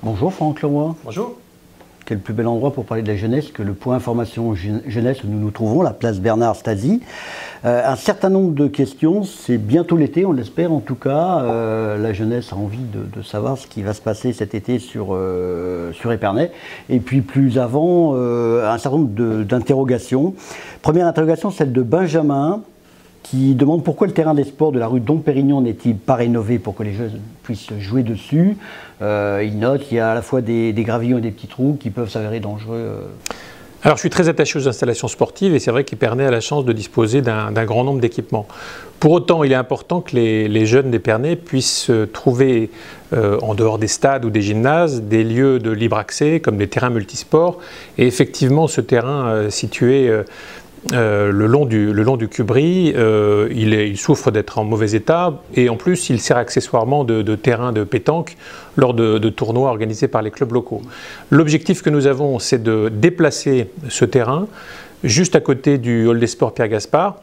Bonjour Franck Leroy. Bonjour. Quel plus bel endroit pour parler de la jeunesse que le point information jeunesse où nous nous trouvons, la place Bernard Stasi. Un certain nombre de questions, c'est bientôt l'été, on l'espère en tout cas. La jeunesse a envie de savoir ce qui va se passer cet été sur Épernay. Et puis plus avant, un certain nombre d'interrogations. Première interrogation, celle de Benjamin, qui demande pourquoi le terrain des sports de la rue Dom Pérignon n'est-il pas rénové pour que les jeunes puissent jouer dessus. Il note qu'il y a à la fois des gravillons et des petits trous qui peuvent s'avérer dangereux. Alors je suis très attaché aux installations sportives et c'est vrai qu'Épernay a la chance de disposer d'un grand nombre d'équipements. Pour autant, il est important que les jeunes d'Épernay puissent trouver, en dehors des stades ou des gymnases, des lieux de libre accès comme des terrains multisports. Et effectivement, ce terrain situé le long du Cubry, il souffre d'être en mauvais état et en plus il sert accessoirement de terrain de pétanque lors de tournois organisés par les clubs locaux. L'objectif que nous avons, c'est de déplacer ce terrain juste à côté du hall des sports Pierre Gaspard,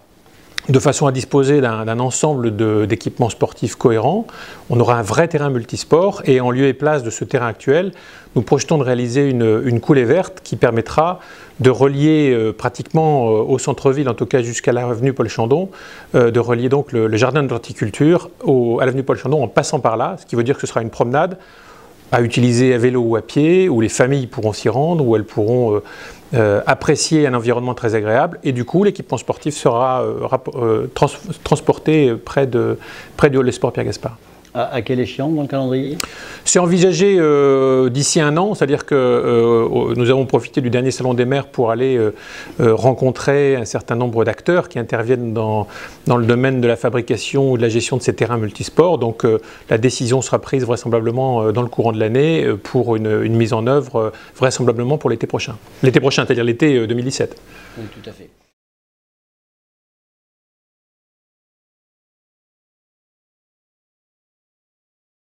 de façon à disposer d'un ensemble d'équipements sportifs cohérents. On aura un vrai terrain multisport et en lieu et place de ce terrain actuel, nous projetons de réaliser une coulée verte qui permettra de relier pratiquement au centre-ville, en tout cas jusqu'à l'avenue Paul Chandon, de relier donc le jardin de l'horticulture à l'avenue Paul Chandon en passant par là, ce qui veut dire que ce sera une promenade à utiliser à vélo ou à pied, où les familles pourront s'y rendre, où elles pourront apprécier un environnement très agréable et du coup l'équipement sportif sera transporté près du hall des sports Pierre Gaspard. À quelle échéance dans le calendrier? C'est envisagé d'ici un an, c'est-à-dire que nous avons profité du dernier salon des maires pour aller rencontrer un certain nombre d'acteurs qui interviennent dans le domaine de la fabrication ou de la gestion de ces terrains multisports. Donc la décision sera prise vraisemblablement dans le courant de l'année pour une mise en œuvre vraisemblablement pour l'été prochain. L'été prochain, c'est-à-dire l'été 2017. Oui, tout à fait.